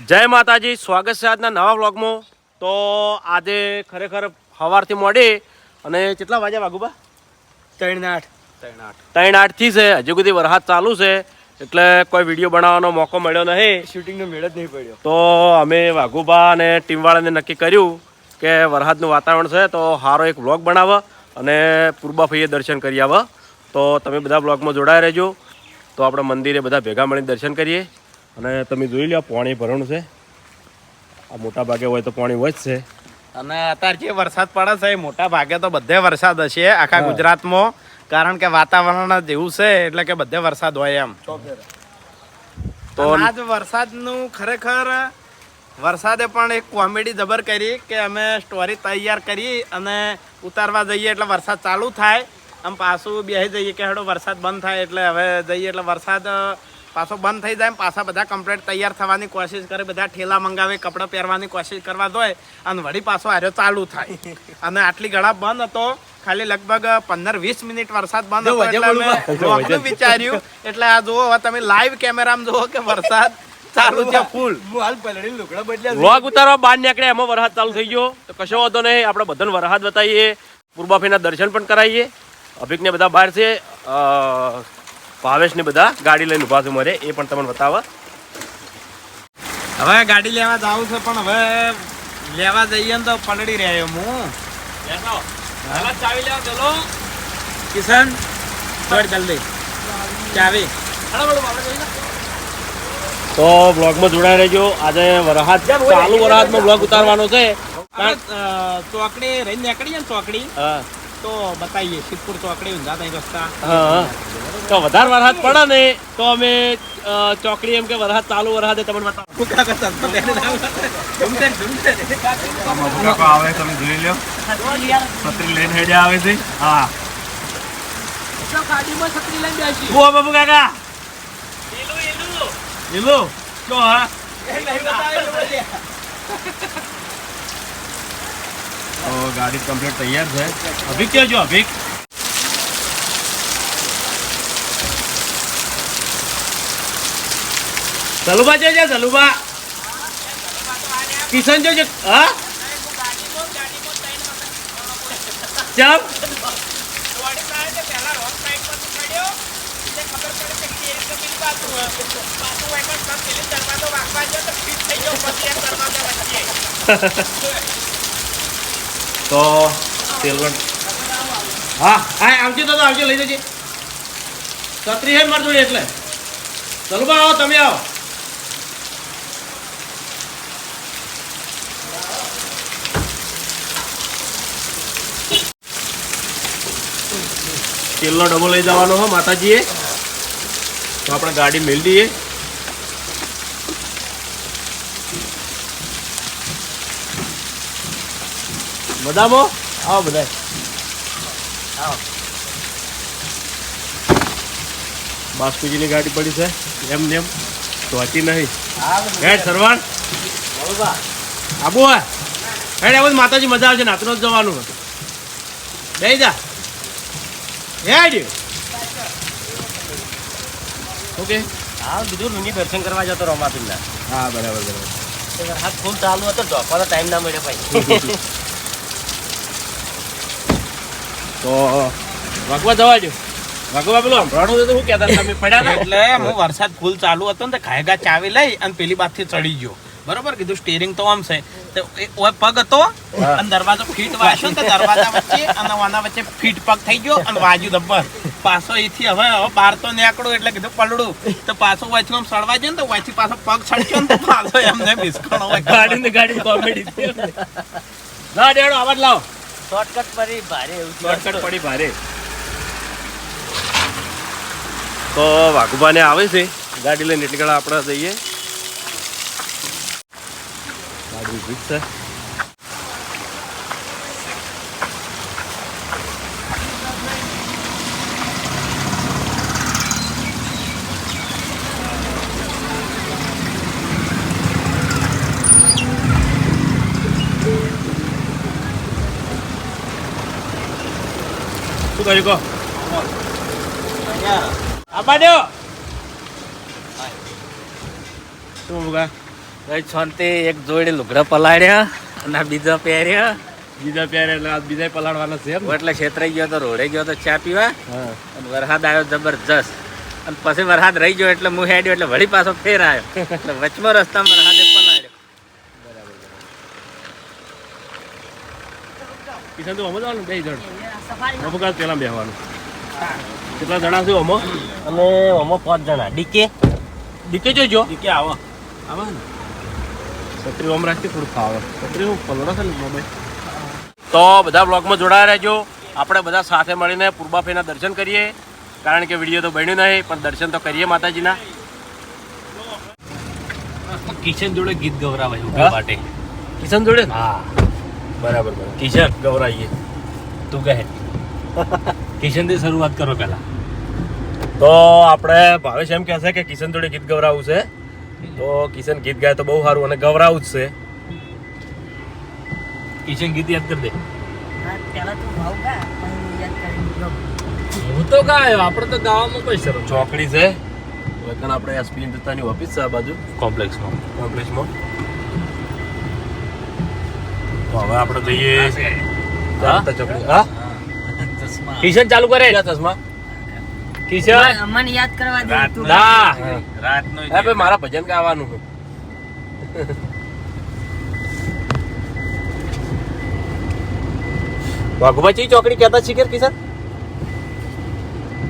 જય માતાજી, સ્વાગત છે આજના નવા વ્લોગમાં. તો આજે ખરેખર સવારથી મોડી અને કેટલા વાગ્યા વાગુબા? 3:08 છે. હજુ સુધી વરસાદ ચાલુ છે એટલે કોઈ વિડીયો બનાવવાનો મોકો મળ્યો નહીં, શૂટિંગનો મેળ જ નહીં પડ્યો. તો અમે વાઘુબા અને ટીમવાળાને નક્કી કર્યું કે વરસાદનું વાતાવરણ છે તો સારો એક વ્લોગ બનાવો અને પૂર્બાભાઈએ દર્શન કરી આવો. તો તમે બધા વ્લોગમાં જોડાયા રહેજો. તો આપણે મંદિરે બધા ભેગા મળીને દર્શન કરીએ. અને તમે જોઈ લો, પાણી ભરવાનું છે. આ મોટા ભાગે હોય તો પાણી હોય જ છે. અને અત્યારે જે વરસાદ પડે છે એ મોટા ભાગે તો બધે વરસાદ હશે આખા ગુજરાતમાં, કારણ કે વાતાવરણ જ એવું છે એટલે કે બધે વરસાદ હોય એમ. તો આજ વરસાદનું ખરેખર વરસાદે પણ એક કોમેડી જબર કરી કે અમે સ્ટોરી તૈયાર કરી અને ઉતારવા જઈએ એટલે વરસાદ ચાલુ થાય, આમ પાછું બેસી જઈએ કે હેડો વરસાદ બંધ થાય એટલે હવે જઈએ એટલે વરસાદ પાછો બંધ થઈ જાય. પાછા બધા કમ્પ્લીટ તૈયાર થવાની કોશિશ કરે, બધા ઠેલા મંગાવે, કપડાં પહેરવાની કોશિશ કરવા જોઈએ અને વળી પાછો આર્યો ચાલુ થાય. અને આટલી ઘણા બંધ હતો, ખાલી લગભગ 15-20 મિનિટ વરસાદ બંધ હતો એટલે અમે વ્લોગનું વિચાર્યું. એટલે આ જુઓ, હવે તમે લાઈવ કેમેરામાં જુઓ કે વરસાદ ચાલુ છે ફૂલ. વ્લોગ ઉતારવા બહાર નીકળ્યા એમાં વરસાદ ચાલુ થઈ ગયો. તો કશો વાંધો નહીં, આપણે બધાને વરસાદ બતાવીએ, પૂર્બાભાઈના દર્શન પણ કરાવીએ. અભિકને બધા બહાર છે, ભાવેશ ને બધા ગાડી લઈને ઉભા છે મારે, એ પણ તમને બતાવે. હવે ગાડી લેવા જાવું છે પણ હવે લેવા જઈએ ને તો પલળી રહ્યો હું. ચાવી લેવા ચલો કિશન, થોડી જલ્દી ચાવી. તો બ્લોગમાં જોડાઈ રહેજો. આજે વરસાદ ચાલુ વરસાદમાં બ્લોગ ઉતારવાનો છે. ચોકડી રહી નીકળીએ ને ચોકડી તો બતાવીએ સિદ્ધપુર ચોકડી ઊંધા ત્યાં રસ્તા. હા, તો વધારે વરસાદ પડે ને તો અમે ચોકડી એમ કે વરસાદ ચાલુ વરસાદે તમને બતાવો. આવે તમે જોઈ લો, છત્રી લઈને હેડે આવે છે. હા બાબુ કાકા લીલું તો હા ગાડી કમ્પ્લીટ તૈયાર છે. અભિક ક્યાં જો? અભિક સલુબા છે, સલુબા કિશન જો છે. હા ચમ તો તેલવણ હા હા આવજો તો આવજો, લઈ જજે. છત્રી હે માર જોડે એટલે. સલુબા આવો, તમે આવો. તેલનો ડબ્બો લઈ જવાનો હો માતાજીએ. તો આપણે ગાડી મેળ દઈએ. બધામો આવો, બધા આવો. બાસ્કુજીની ગાડી પડી છે એમ નેમ તો હતી નહીં. હેડ સરવાણ આબુ હોય હેડ આવું માતાજી મજા આવશે. નાતનો જ જવાનું હોય. બે જા હેડ. ઓકે હા, બીજું રૂની દર્શન કરવા જતો રમાપીના. હા બરાબર બરાબર. હાથ ફૂલ ચાલુ હતો, ઢોકવાનો ટાઈમ ના મળ્યો ભાઈ. તો વાગવા જવા દો. વાગવા પેલું સંભળાણું તો શું કહેતા તમે પડ્યા હતા? એટલે હું વરસાદ ફૂલ ચાલુ હતો ને ખાયગા ચાવી લઈ અને પેલી બાજુથી ચડી ગયો. બરોબર કીધું, સ્ટીરિંગ તો આમ છે તો પગ હતો અને દરવાજો ફીટ વાગ્યો ને તો દરવાજા વચ્ચે અને આના વચ્ચે ફીટ પગ થઈ ગયો અને વાગ્યું દબ્બર. પાછો અહીંથી હવે બહાર તો નીકળું એટલે કીધું પલડું તો પાછો વાંચી આમ સળવા જાય ને તો વાંચી પાછો પગ છડક્યો ને તો પાછો એમને બિસ્કણો હોય. ગાડી કોમેડી ના ડેડો આવાજ લાવો. શોર્ટકટ પડી ભારે એવું શોર્ટકટ પડી ભારે. તો વાઘુબાને આવે છે ગાડી લઈને, એટલે આપણે જઈએ. ગાડી ઉભી છે. શું કર્યું કહો? આબા દો શું ભાઈ શાંતિ એક જોડે લુગડા પલાળ્યા અને બીજા પહેર્યા બીજા પ્યારે એટલે આજ બીજા પલાળવાના છે એમ? એટલે છેતરાઈ ગયો તો રોડે ગયો તો ચા પીવા હા. અને વરસાદ આવ્યો જબરજસ્ત અને પછી વરસાદ રહી ગયો એટલે હું હેડ્યો એટલે વળી પાછો ફેર આવ્યો એટલે વચમાં રસ્તામાં વરસાદે પલાળ્યો. કિશન તો જવાનું 2 જણ. મફુકા પેલા બેહવાનું. કેટલા જણા છે ઓમો? અને આમાં 5 જણા ડીકે ડીકે જોજો. કે આવો આવા ને. છત્રી ઓમ રાખી થોડું ખાવે. છત્રી હું પલળો છે ને મોબાઈલ. તો બધા બ્લોગમાં જોડાયા રહેજો. આપણે બધા સાથે મળીને પૂર્બાફેના દર્શન કરીએ. કારણ કે વિડીયો તો બન્યું નહીં પણ દર્શન તો કરીએ માતાજીના. કિશન જોડે ગીત ગવરાવાય હા? ઉભા માટે. કિશન જોડે ને? હા બરાબર. કિશન ગવરાઈએ. તું કહે કિશન થી શરૂઆત કરો પેલા. તો આપણે ભાવેશ એમ કહેશે કે કિશન જોડે ગીત ગવરાવું છે. તો કિશન ગીત ગાય તો બહુ સારું અને ગવરાવું જ છે. કિશન ગીત યાદ કરી દે. પેલા તું ભાવ ગા પછી યાદ કરી હું તો ગાયો આપણે તો ગાવામાં કોઈ શરમ ચોકડી છે. લગન આપણે એસપી હિન્દુસ્તાની ઓફિસ છે આ બાજુ કોમ્પ્લેક્સમાં. કોમ્પ્લેક્સમાં. તો હવે આપણે જઈએ ચારતા ચોકડી. હા કિશન ચાલુ કરે ક્યાં ચશ્મા? કિશન મને યાદ કરવા દે તું ના રાતનો હા ભાઈ મારા ભજન ગાવાનું છે. વાઘુભાઈ ચોકડી કહેતા શીખર કિશન?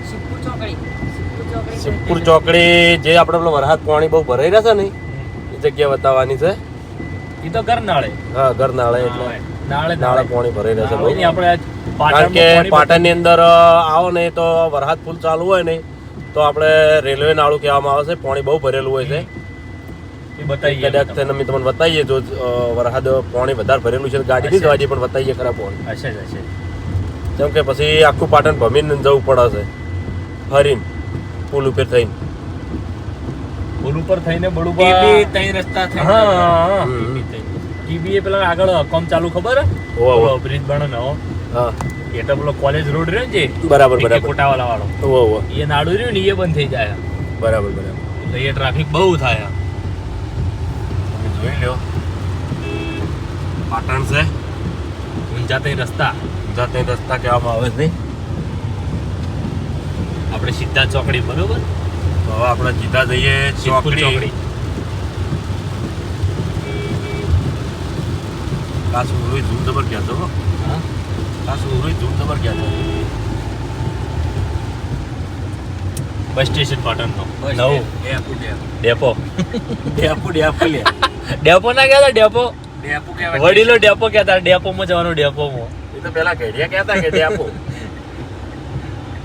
સિદ્ધપુર ચોકડી શિવપુર ચોકડી જે આપણે પેલો વરસાદ પાણી બહુ ભરાઈ રહેશે ને એ જગ્યા બતાવવાની છે. ઈ તો ઘર નાળે હા ઘર નાળે એટલે નાળે નાળે પાણી ભરાઈ રહેશે બહુ. આપણે આજ કારણ કે પાટણમાં પાટણની અંદર આવો ને તો વરસાદ ફૂલ ચાલુ હોય ને તો આપણે રેલવે નાળું કહેવામાં આવે છે. પાણી બહુ ભરેલું હોય છે. એ બતાવીએ કદાચ તેને અમે તમને બતાવીએ જો વરસાદ પાણી વધારે ભરેલું છે તો ગાડી નહીં જવાથી પણ બતાવીએ ખરા પાણી. હશે જ હશે. કેમ કે પછી આખું પાટણ ભમીને જવું પડે છે ફરીને પુલ ઉપર થઈને. પુલ ઉપર થઈને બળુબા ટીબી ત્રણ રસ્તા થઈ હા હમ. ટીબી એ પેલા આગળ કામ ચાલુ ખબર હે? ઓહો. પેલો બ્રિજ બને નવો હા એ તો પેલો કોલેજ રોડ રહ્યો ને જે બરાબર ટીકે બરાબર. કોટાવાલા વાળો ઓહો ઓહો. એ નાડું રહ્યું ને એ બંધ થઈ જાય બરાબર બરાબર. એટલે એ ટ્રાફિક બહુ થાય તમે જોઈ લો પાટણ છે ઊંઝા તઈ રસ્તા જાતે રસ્તા કહેવામાં આવે છે. આપણે સીધા ચોકડી બરોબર તો હવે આપણે સીધા જઈએ સિદ્ધપુર ચોકડી. કાશ ઉરુઈ ધૂમ જબર ગયા છો. હા કાશ ઉરુઈ ધૂમ જબર ગયા છો. બસ સ્ટેશન પાટણનો બસ નવું ડેપો ડેપો ડેપુ ડેપુ લે. ડેપો ના કહેતા ડેપો ડેપો કહેવાય. વડીલો ડેપો કહેતા ડેપોમાં જવાનું ડેપોમાં એ તો પેલા ઘડિયા કહેતા કે ડેપુ.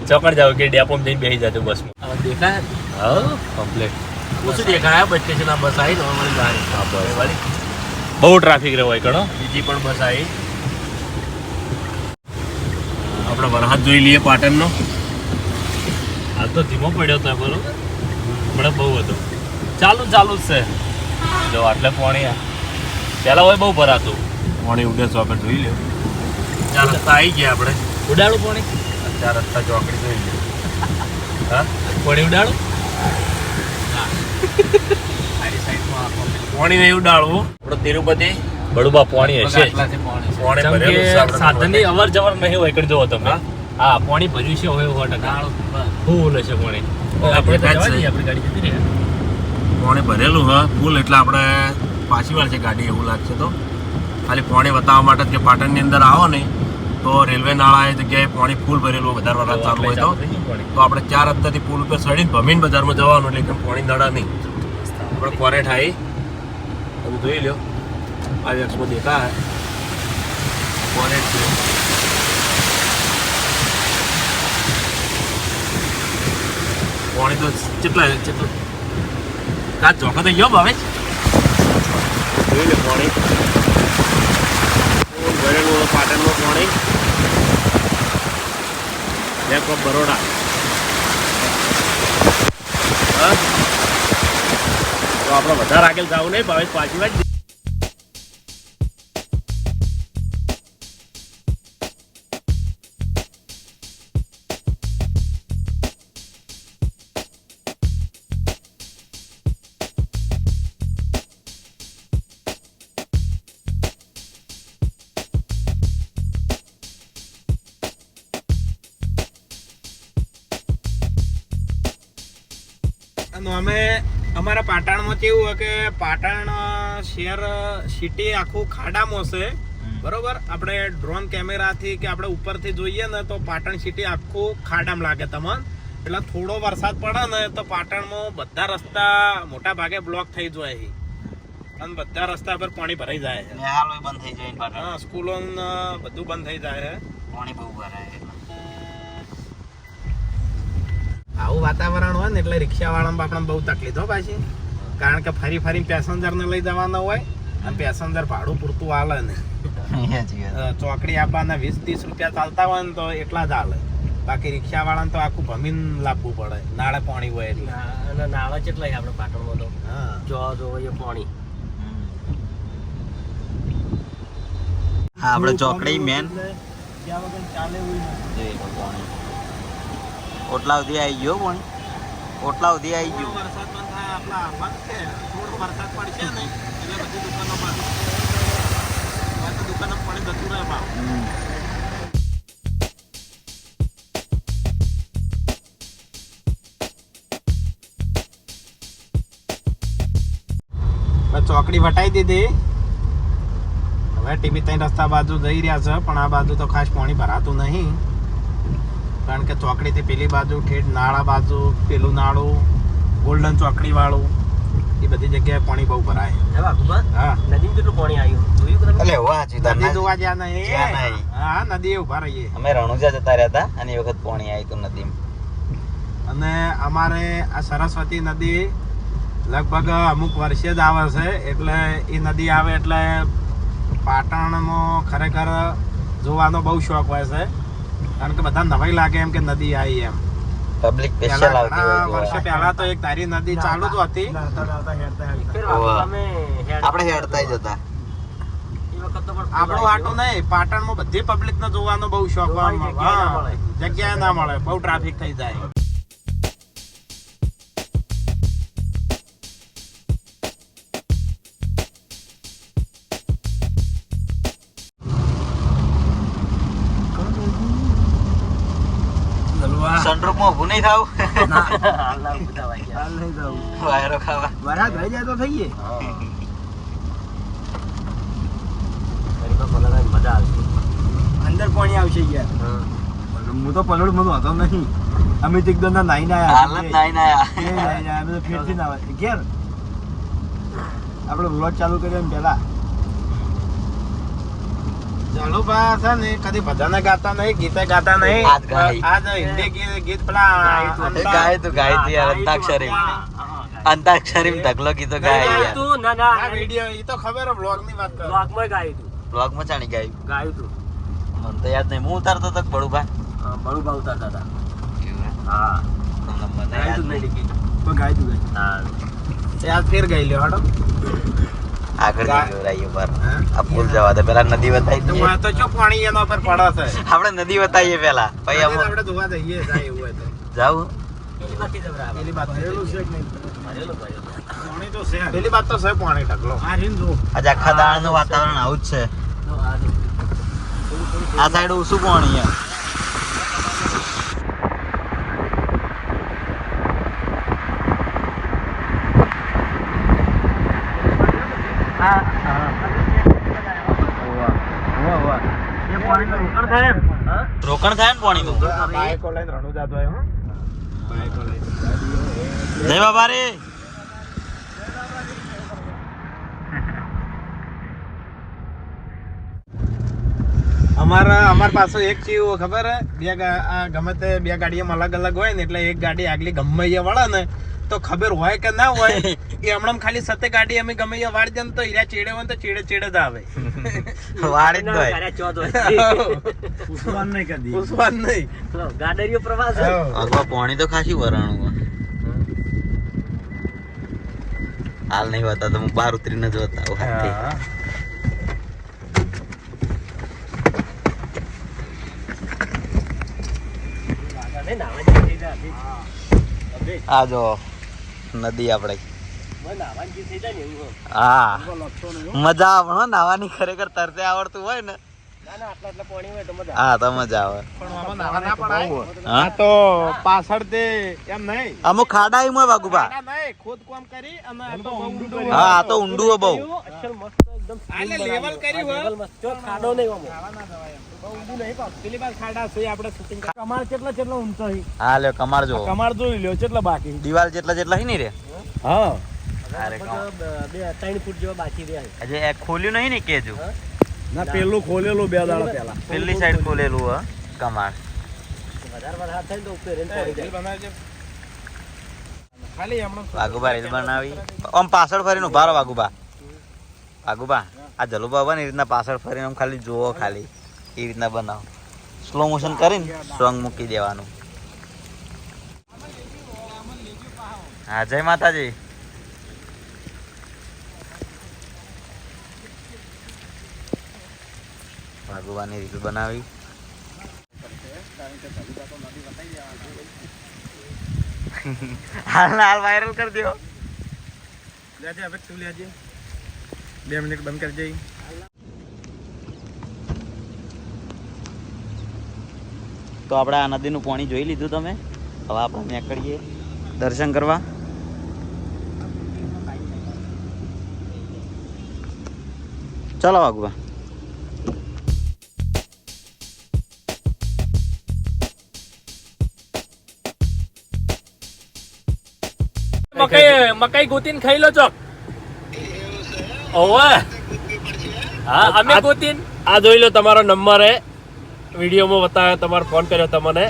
ચોકડ જાવ કે ડેપોમાં જઈને બેસી જાજો બસમાં દેખાય હા કમ્પ્લીટ ઓછું દેખાય બસ સ્ટેશન આ બસ આવી ને અમારી ગાડી. હા, બસ. એ વાળી. બહુ ટ્રાફિક રહ્યો હોય ઘણો બીજી પણ બસ આવી. આપણે વરસાદ જોઈ લઈએ પાટણનો. હાલ તો ધીમો પડ્યો તો બરોબર હમણાં બહુ હતો ચાલુ જ છે જો આટલે પોણી પેલા હોય બહુ ભરાતું પાણી ઉડે ચોકડ જોઈ લે. ચાર રસ્તા આવી ગયા આપણે. ઉડાડું પોણી ચાર રસ્તા ચોકડી જોઈ લે. હા પોણી ઉડાડું પાણી નહીં ઉડાડવું. આપણે તિરુપતિ બડુબા પોણી હશે આટલાથી પોણી છે. પાણી કેમ ભરેલું છે કે આપણે. સાધનની અવર જવર નહીં હોય કરી જોવો તમે હા? હા પોણી ભર્યું છે હોય 100% ફૂલ હશે પોણી આપણે તો દેખાય જ જવા છે. દઈએ, આપણી ગાડી જતી રહે પાણી ભરેલું હા ફૂલ એટલે આપણે પાછી વાર છે ગાડી એવું લાગશે તો ખાલી પાણી બતાવવા માટે જ કે પાટણની અંદર આવો ને તો રેલવે નાળા એ જગ્યાએ પાણી ફૂલ ભરેલું વધારે વરસાદ ચાલુ હોય તો તો આપણે ચાર રસ્તાથી પુલ ઉપર ચડીને ભમીને બજારમાં જવાનું એટલે કે પાણી નડા નહીં. આપણે કોરેટ આવી તમે જોઈ લો આ વેક્સમાં દેખાય કોરેટ છે. પાણી તો કેટલું કાચ ચોખ્ખો થઈ ગયો ભાવે જોઈ લે પાણી ફૂલ ભરેલું પાટણનું પાણી. Bank of Baroda. હા તો આપણે વધારે આગળ જવું નહીં ભાવેશ પાછી વાત. અમે અમારા પાટણમાં કેવું હોય કે પાટણ શહેર સિટી આખું ખાડામાં છે બરોબર. આપણે ડ્રોન કેમેરાથી કે આપણે ઉપરથી જોઈએ ને તો પાટણ સિટી આખું ખાડામાં લાગે તમને. એટલે થોડો વરસાદ પડે ને તો પાટણમાં બધા રસ્તા મોટા ભાગે બ્લોક થઈ જાય છે અને બધા રસ્તા પર પાણી ભરાઈ જાય છે. બંધ થઈ જાય હા, સ્કૂલો ને બધું બંધ થઈ જાય છે. પાણી બહુ ભરાય. આવું વાતાવરણ હોય ને એટલે રિક્ષા વાળામાં આપણને બહુ તકલીફ હોય પાછી. કારણ કે ફરી ફરી પેસેન્જર ને લઈ જવાના હોય અને પેસેન્જર ભાડું પૂરતું હાલે ને. ચોકડી આપવાના 20-30 રૂપિયા ચાલતા હોય ને તો એટલા જ હાલે. બાકી રિક્ષા વાળાને તો આખું ભમીને લાવવું પડે નાળે પાણી હોય એટલે. અને નાળા કેટલા આપણે પાટણમાં તો હા, જો એ પાણી. હા આપણે ચોકડી મેન ત્યાં વગર ચાલે એવું નથી. ઓટલા સુધી આવી ગયો પણ ઓટલા સુધી આવી ગયો. વરસાદ બંધ થાય આપણા બંધ છે. થોડો વરસાદ પડશે ને એટલે બધી દુકાનો બંધ. દુકાનો પાણી જતું રહે ભાવ. ચોકડી વટાઈ દીધી. હવે ટીબી 3 રસ્તા બાજુ જઈ રહ્યા છે પણ આ બાજુ તો ખાસ પાણી ભરાતું નહીં. કારણ કે ચોકડીથી પેલી બાજુ ઠેઠ નાળા બાજુ પેલું નાળું ગોલ્ડન ચોકડી વાળું એ બધી જગ્યાએ પાણી બહુ ભરાય. હે વાઘુબા, હા, નદીમાં કેટલું પાણી આવ્યું જોયું તમે? એટલે વાંચ્યું નદી તમે જોવા જ્યાં જ્યાં નહીં. નહીં. હા, નદી ઉભા રહીએ. અમે રણુજા જતા રહ્યા હતા અને એ વખત પાણી આવ્યું હતું નદીમાં. અને અમારે આ સરસ્વતી નદી લગભગ અમુક વર્ષે જ આવે છે. એટલે એ નદી આવે એટલે પાટણમાં ખરેખર જોવાનો બહુ શોખ હોય છે. કારણ કે બધા નવાઈ લાગે એમ કે નદી આવી એમ. પબ્લિક સ્પેશિયલ પહેલા આવતી ઘણા હોય વર્ષો પહેલા તો એક તારી નદી ચાલુ જ હતી. ફેર વાઘુબા અમે આપણે હેડતા જ હતા. એ વખત તો પણ આપણું આટું નહીં, પાટણમાં બધી પબ્લિક ને જોવાનો બહુ શોખ હોય. કોઈ જગ્યાએ ના મળે. જગ્યાએ ના મળે, બહુ ટ્રાફિક થઈ જાય. સનરૂફ માં ઊભું નહીં થાવ. હાલ ના બધા વાગ્યા. વાયરો ખાવા. થઈ જાય તો થઈએ. ગરીબા પલળવાની મજા આવશે. અંદર પાણી આવશે યાર. હા. હું તો પલોડ મને વાંધો નહીં. અમે તો એકદમ નાઈ ના હાલત નાઈ ના અમે તો ફેરથી ના આવે ઘેર આપણે વ્લોગ ચાલુ કર્યો ને પેલા ચાલો બા છે ને કદી ભજન ગાતા નહીં, ગીતે ગાતા નહીં. આજ ગાય. આજ હિન્દી ગીત પેલા ગાય તું યાર અંતાક્ષરી. અંતાક્ષરી ઢગલો કીધો ગાય યાર. તું ના ના આ વિડિયો ઈ તો ખબર વ્લોગ ની વાત કરો. બ્લોગમાં ગાયું તું. બ્લોગ માં ચાણી ગાયું. ગાયું તું. મને તો યાદ નહીં. હું ઉતારતો તો બળુભા. હા, બળુબા ઉતારતા હતા. હા. મને ગાયું યાદ તું નહીં. નહીં ટિકિટ. હા. યાદ ફેર ગઈ લ્યો હડો. આગળ જઈ ગયો રાઈ ઉપર. આ પુલ જવા દે પેલા નદી બતાવી તો દઈએ. આ તો ચો પાણી એના પર પડે છે. આપણે નદી બતાવીએ પેલા પછી આપણે જોવા જઈએ જાય એવું હોય તો. જાવું. પેલી બાકી જબરા આવે. પેલી બાત ભરેલું છે કે નહીં? ભરેલું ભરેલું. પાણી તો છે. પેલી બાત તો છે પાણી ઢગલો. આ રીન જો. આજે આખા દાડાનું વાતાવરણ આવું જ છે. તો આ જો. આ સાઈડ ઓછું પાણી છે. રોકણ થાય ને પાણીનું. બાઈકો લઈને રણુજા જાય હો. બાઈકો લઈને. જય બાબા રે. અમાર પાસે એક ચીવ ખબર હે ગમે તે બે ગાડીઓમાં અલગ અલગ હોય ને એટલે એક ગાડી આગલી ગમે એ વળે ને તો ખબર હોય કે ના હોય એ હમણાં ખાલી સતે ગાડી અમે ગમે એ વાળી દે ને તો હીરા ચેડે હોય ને તો ચેડે જ આવે. વાળી જ હોય. ગાડા ચોથ હોય. પૂછવાનું નહીં કદી. પૂછવાનું નહીં. ગાડરીઓ પ્રવાસ છે. અગવા પાણી તો ખાસી વરાણું. હાલ નહીં હોતા તો હું બહાર ઉતરીને જોતા આવું હાથથી. હા. નહીં, નાહવાની થઈ જાય. આ જો નદી આપણે. નાહવાની જે થઈ જાય ને એવું. હા મજા આવે હો નાવાની. ખરેખર તરતે આવડતું હોય ને હા તો મજા આવે. પણ આમાં નાવા ના પડાય. હા આ તો પાછળ તે એમ નહીં અમુક ખાડા એમ હોય વાઘુબા. ખાડા નહીં, ખોદકામ કરી અને આ તો બહુ ઊંડું હા આ તો ઊંડું હોય બહુ. આને લેવલ કર્યું હોય. ખાડો નહીં આમાં. નાવા ના જવાય એમ. બહુ ઊંડું નહીં પણ પેલી બાર ખાડા છે આપણે શૂટિંગ કમાર કેટલો ઊંચો છે હા લ્યો કમાર જો. કમાર જોઈ લ્યો કેટલા બાકી દિવાલ જેટલા હી નહીં રે. હા અરે કમાર. 3 ફૂટ જેવા બાકી રહ્યા. હજી એ ખોલ્યું નહીં ને કેજો. ના પેલું ખોલેલું 2 દાડા પહેલા પેલી સાઈડ ખોલેલું હ કમાર. વધારે વરસાદ થાય ને તો ઉપર એને પડી જાય. બનાવજે ખાલી હમણાં વાઘુબા રીલ બનાવી. આમ પાછળ ફરીને ઉભા રહો વાઘુબા. વાઘુબા આ જલુબા બને એ રીતના પાછળ ફરીને આમ ખાલી જોવો ખાલી એ રીતના બનાવો. સ્લો મોશન કરીને સોંગ મૂકી દેવાનું. હા જય માતાજી. વાઘુબાની રીલ બનાવી. હાલ હાલ વાયરલ કરી દો. લેજે હવે તું લેજે 2 મિનિટ બંધ કરી જઈ. તો આપણે આ નદીનું પાણી જોઈ લીધું તમે. હવે આપણે નીકળીએ દર્શન કરવા. ચાલો વાઘુબા. મકાઈ ગોતીને ખાઈ લો ચોક. ઓવે હા અમે ગોતીને આ જોઈ લો તમારો નંબર હે વિડીયોમાં બતાવ્યો. તમારો ફોન કર્યો તમને.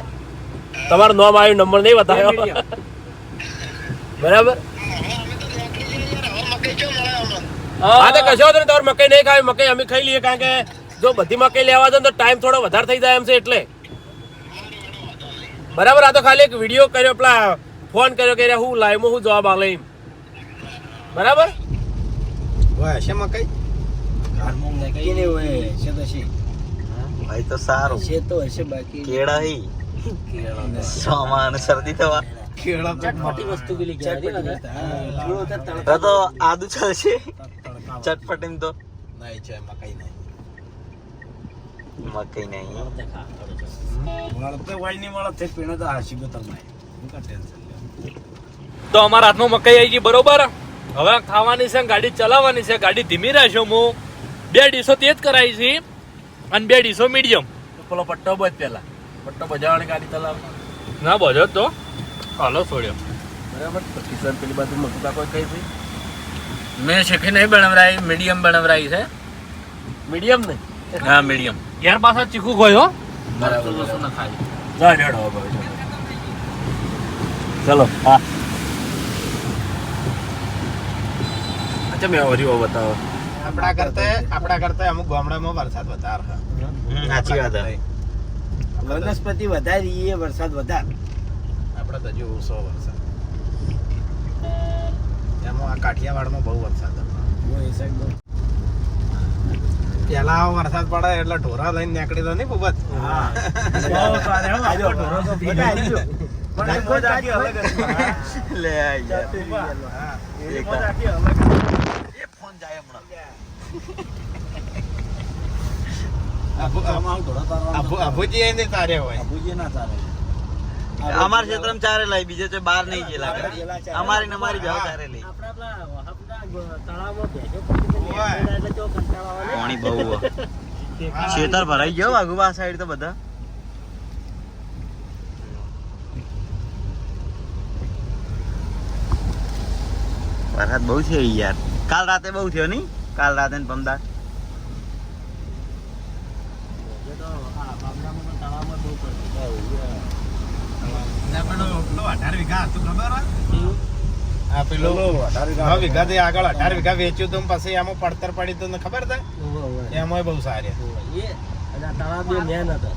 તમારું નામ આવ્યું, નંબર નહીં બતાવ્યો. બરાબર. હા તો કશો વાંધો નહીં. તમારે મકાઈ નહીં ખાવી, મકાઈ અમે ખાઈ લઈએ. કારણ કે જો બધી મકાઈ લેવા જાય તો ટાઈમ થોડો વધારે થઈ જાય એમ છે એટલે. બરાબર. આ તો ખાલી એક વિડીયો કર્યો, પેલા ફોન કર્યો કે હું લાઈવમાં હું જવાબ આલે એમ. બરાબર. વાહ છે મકાઈ ભાઈ તો સારું કેળા હી સોમાન શરદી થવા કેળા તો મોટી વસ્તુ પેલી તો આદુ ચાલશે ચટપટીમ તો નહીં છે મકાઈ નહીં મકઈ નહીં. મળતે હોય નહીં મળતે પીણે તો હાસી ગયો તમે હું કા ટેન્શન લે. તો અમારા હાથમાં મકાઈ આવી ગઈ બરોબર. હવે ખાવાની છે, ગાડી ચલાવવાની છે. ગાડી ધીમી રહેશે. હું 2 ડીશો તેજ કરાવી છે અને 2 ડીશો મીડિયમ. પેલો પટ્ટો બજ પેલા પટ્ટો બજાવવાની ગાડી ચલાવે. ના બોજો તો હાલો છોડ્યો. બરાબર. તો કિશન પેલી બાજુ મકુકા કોઈ કઈ છે મેં શીખી નહીં બનાવરાઈ, મીડિયમ બનાવરાઈ છે. મીડિયમ ને. હા મીડિયમ. યાર પાછા ચીકુ ગયો. બરાબર. શું ના ખાય. જા રેડો હવે ચલો. હા અચ્છા મેં ઓરિયો બતાવો. આપણા કરતા અમુક ગામડામાં વરસાદ વધારે છે. સાચી વાત હે. વનસ્પતિ વધારી એ વરસાદ વધારે. આપણે તો હજુ ઓછો વરસાદ. એમાં આ કાઠિયાવાડમાં બહુ વરસાદ હતો. પેલા આવો વરસાદ પડે એટલે ઢોરા લઈને નીકળી તો નહીં બુબત. લે આઈ ગયા. ફોન જાય હમણાં. અભુજી એને તારે હોય. અમાર ક્ષેત્રમાં ચારે લઈ, બીજે તો બહાર નહીં ગયેલા. અમારી ને અમારી જાવ ચારે લઈ. પાણી બહુ ખેતર ભરાઈ ગયો વાઘુબા સાઈડ તો બધા. વરસાદ બહુ છે યાર. કાલ રાતે બહુ થયો નહીં? કાલ રાતે ને પમદાર આગળ 18 વીઘા વેચ્યું તું પછી એમાં પડતર પડી તું ખબર છે. એમાં બહુ સારી. તળાવ બે મેન હતા.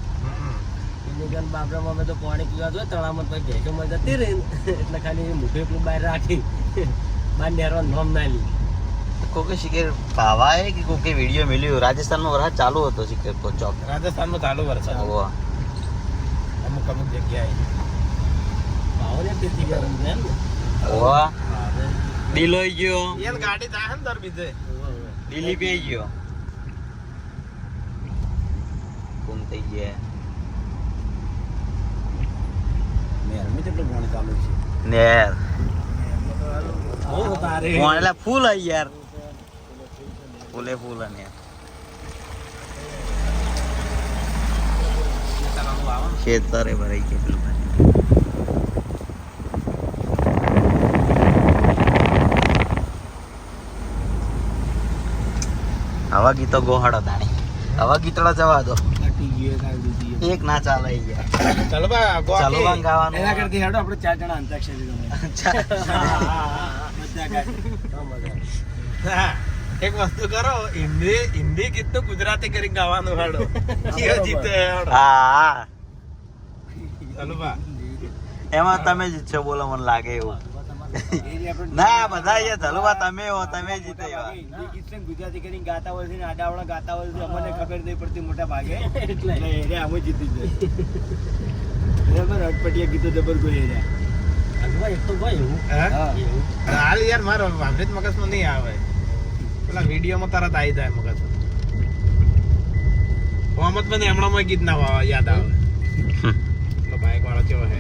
બાબરામાં અમે તો પાણી પીવા જોઈએ તળાવમાં પછી ભેંસોમાં જતી રહી એટલે ખાલી મુઠે એટલું બહાર રાખી બહાર નેરવા નોમ ના લી. કોકે શિખર ભાવાય કે કોકે વિડીયો મળ્યો. રાજસ્થાનમાં વરસાદ ચાલુ હતો શિખર ચોક. રાજસ્થાનમાં ચાલુ વરસાદ અમુક જગ્યાએ ભાવને પીતી ગયા ઓવા દિલોઈ ગયો. એ ગાડી થાય ને દર બીજે દિલ્હી પે ગયો. ગુમ થઈ ગયા મેરમી કેટલું પાણી ચાલુ છે નેર બહુ તારે પાણી ફૂલ આવી યાર ફૂલે ફૂલ ને ખેતરે ભરાઈ કેટલું હવા ગીતો ગોહાડો તાણી હવા ગીતડા જવા દો એક ના ચાલે યાર ચાલો બા ચાલો બા ગાવાનું એના કરતી હેડો આપણે 4 જણા અંતાક્ષરી રમે એક વસ્તુ કરો હિન્દી ગીત તો ગુજરાતી કરી ગાવાનું હેડો જીઓ જીતે હેડો હા ચાલો બા એમાં તમે જીતશો બોલો મને લાગે એવું ના બધા અહીંયા ચાલુવા તમે હો તમે જીતે એવા ગુજરાતી કરીને ગાતા હોય છે ને આડાવડા ગાતા હોય છે અમને ખબર નહીં પડતી મોટા ભાગે એટલે એને અમે જીતી જાય બરાબર અટપટિયા ગીતો જબર કોઈ હાલ યાર મારો વાંભેજ મગજમાં નહીં આવે પેલા વિડીયોમાં તરત આવી જાય મગજમાં મોહમ્મદ મને હમણાં ગીત ના યાદ આવે બાઈક વાળો કેવો હે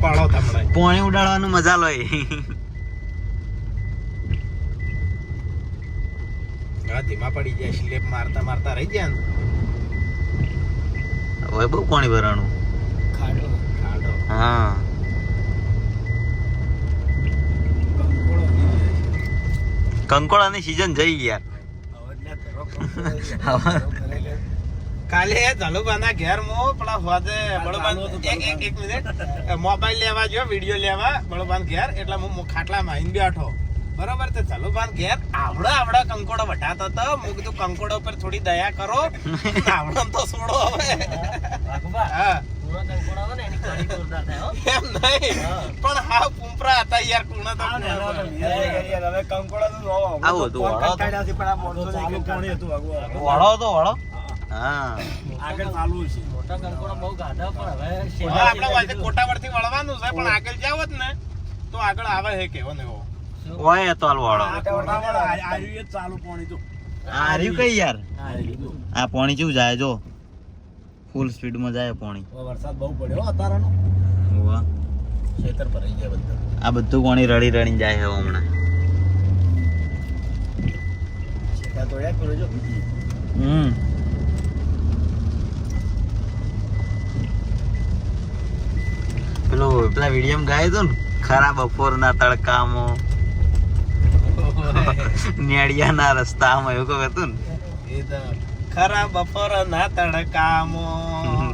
પાડો તમને પોણી ઉડાડવાનું મજા લો ધીમા પડી જાય સ્લેપ મારતા મારતા રહી જાય ને હવે બહુ પાણી ભરાણું ખાડો ખાડો હા કંકોડાની સીઝન જઈ યાર કાલે ધલુબાના ઘેર મો પેલા હોદે બળબાન એક મિનિટ મોબાઈલ લેવા જો વિડિયો લેવા બળબાન ઘેર એટલે હું ખાટલામાં આવીને બેઠો બરોબર તે ધલુબાન ઘેર આવડા કંકોડો વટાતો તો હું કીધું કંકોડો પર થોડી દયા કરો આવડો તો છોડો હવે હા એમ નહીં પણ હા પુંપરા હતા યાર કુણા તો હવે કંકોડો આવું હતું વળો તો વળો હા આગળ ચાલુ છે મોટા કંકોડો બહુ ગાધા પણ હવે આપણે વાજે કોટા પરથી વળવાનું છે પણ આગળ જાવ જ ને તો આગળ આવે છે કેવો ને એવો ઓય તો હાલ વળો ચાલુ પાણી તો આ રહ્યું કઈ યાર આ પાણી કેવું જાય જો ફૂલ સ્પીડ માં જાય પાણી વરસાદ બહુ પડ્યો અતારાનો વાહ ખેતર પર રહી ગયા બધા આ બધું પાણી રડી રડીને જાય છે હમણાં ખેતર તો યાર કરો જો પેલા વિડીયો ગાય તો ને ખરા બપોરના તડકામાં નેડિયાના રસ્તામાં એવું કહું હતું ને એ તો ખરા બપોરના તડકામાં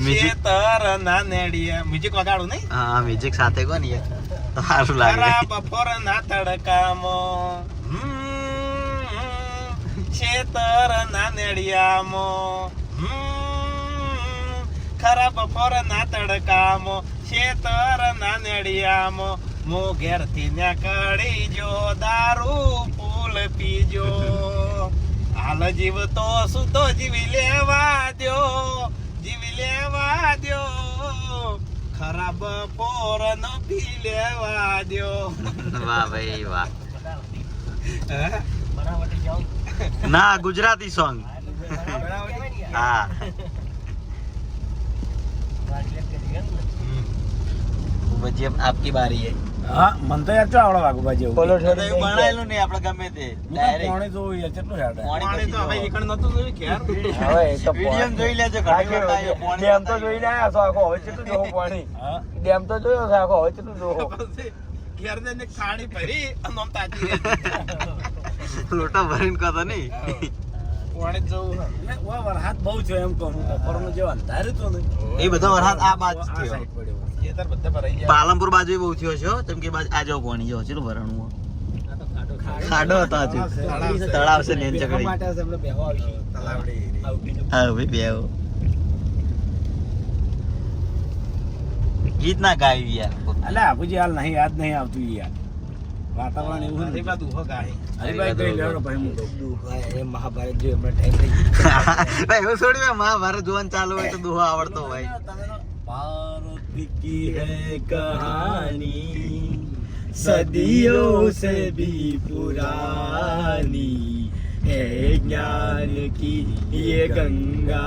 ખેતરના નેડિયા મ્યુઝિક વગાડું નહીં હા મ્યુઝિક સાથે કોણ યાર તો સારું લાગે ખરા બપોરના તડકામાં ખેતરના નેડિયામાં ખરા બપોરના તડકામાં ખેતરના નેડિયામાં મો ઘેરથી નીકળી જો દારૂ ફૂલ પીજો હાલ જીવ તો સુતો જીવી લેવા દો ખરા બપોરનો પી લેવા દો વાહ ભાઈ વાહ બનાવટી જાઉં ના ગુજરાતી સોંગ હા ભજીયા આપકી બારી હે હા મન તો યાર ચો આવડે વાગુભાઈ જેવું બોલો એવું બનાયેલું નહીં આપણે ગમે તે ડાયરેક્ટ પાણી તો યાર કેટલું હેડ પાણી તો હવે ઈકણ નતું જોયું કે યાર હવે તો વિડિયો જોઈ લેજો ઘણી વાર આવ્યો પાણી ડેમ તો જોઈ લે આસો આખો હવે કેટલું જોવું પાણી ડેમ તો જોયો છે આખો હવે કેટલું જોવો ઘેર ને ખાડી ભરી અને આમ તાજી લોટો ભરીને કહો નહીં પાણી જવું એટલે ઓ વરસાદ બહુ છે એમ કહું બપોરનો જે અંધાર્યું તો ને એ બધો વરસાદ આ બાજ આ થયો સાઈડ પડ્યો ખેતર બધા ભરાઈ ગયા પાલનપુર બાજુ બહુ થયો છે હો, જેમ કે બાજુ આ જો પાણી જો ચેલું ભરણું ખાડો હતો હજુ તળાવ છે ને બેહવા ચકડી માટે આપણે બેહવા આવીશું તલાવડી આવતી હા ભાઈ બેહો ગીત ના ગાયું યાર અલે આપુજી હાલ નહીં યાદ નહીં આવતું યાર વાતાવરણ એવું નથી બાદુ હો ગાય હરીભાઈ કઈ લેવડો ભાઈ હું દુહા એ મહાભારત જો એમનો ટાઈમ થઈ ભાઈ એવું થોડી મહાભારત જોવાનું ચાલુ હોય તો દુહો આવડતો હોય भारत की है कहानी सदियों से भी पुरानी है ज्ञान की ये गंगा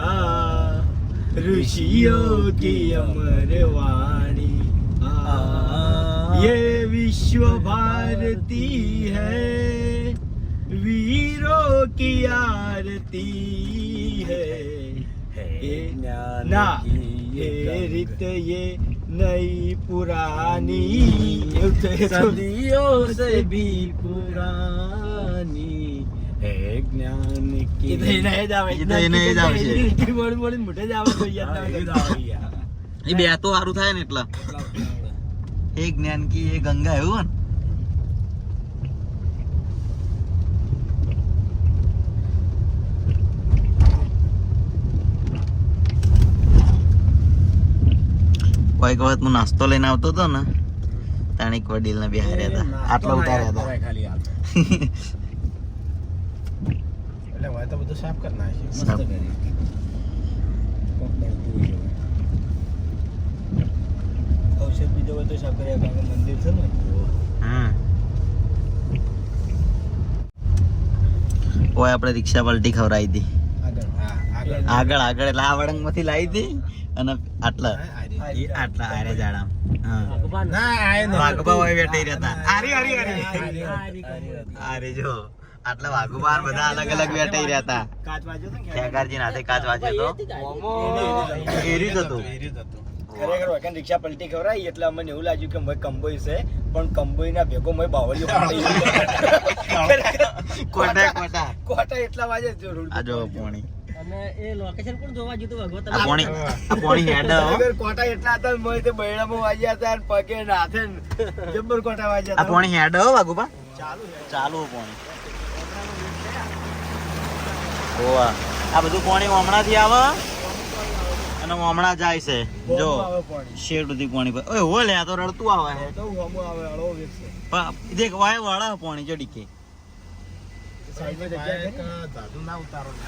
ऋषियों की अमर वाणी ये विश्व भारती है वीरों की आरती है ना ये રીત ये नई पुरानी सदियों से भी पुरानी है ज्ञान की એ તો એને જ આવશે. મોટે જ આવે તો યાર એ બે તો સારું થાય ને એટલા એ જ્ઞાન કી એ ગંગા એવું ને કોઈક વખત હું નાસ્તો લઈને આવતો હતો ને તાણીક વડીલ ને બેહાર્યા હતા આટલા ઉતાર્યા હતા ખાલી આ એટલે હોય તો બધું સાફ કરી નાખ્યું મસ્ત કરી કોક બનતું હોય ઔષધ બીજો હોય તો સાફ કર્યા કારણ કે મંદિર છે ને ઓય આપણે રિક્ષા પલટી ખવડાવી હતી આગળ હા આગળ આગળ આગળ એટલે આ વળંગ માંથી લાવી હતી અને આટલા આટલા આરે જાડા હા ના આય ન વાઘબા હોય બેઠી રહેતા આરી આરી આરી અરે જો આટલા વાઘુબા ને બધા અલગ અલગ બેઠી રહેતા કાચ વાગ્યો તો ને ખેગારજી નાથે કાચ વાંચ્યો તો એરી જ હતું ખરેખર વાકન રિક્ષા પલટી ખવરાઈ એટલે અમને એવું લાગ્યું કે ભાઈ કંબોઈ છે પણ કંબોઈ ના ભેગો મેં બાવળીઓ કોટા કોટા કોટા એટલા વાગે જરૂર આ જો પોણી અને એ લોકેશન કોણ જોવા ગયું હતું ભગવત આ પોણી હેડ ખરેખર કોટા એટલા હતા ને મોય તે બૈડામાં વાગ્યા હતા અને પગે ને હાથે ને જબ્બર કોટા વાગ્યા આ હતા પોણી હેડ હો વાઘુબા ચાલુ છે ચાલુ પોણી ઓવા આ બધું પોણી હમણાંથી આવે અને હમણાં જાય છે જો આવે પાણી શેડ સુધી પોણી પર ઓય હો લે આ તો રડતું આવે છે તો હમો આવે હળવો વેચશે પણ દેખ વાય વાળા પોણી જો ડીકે સાઈડમાં જગ્યા છે ને? દાદુ ના ઉતારો ને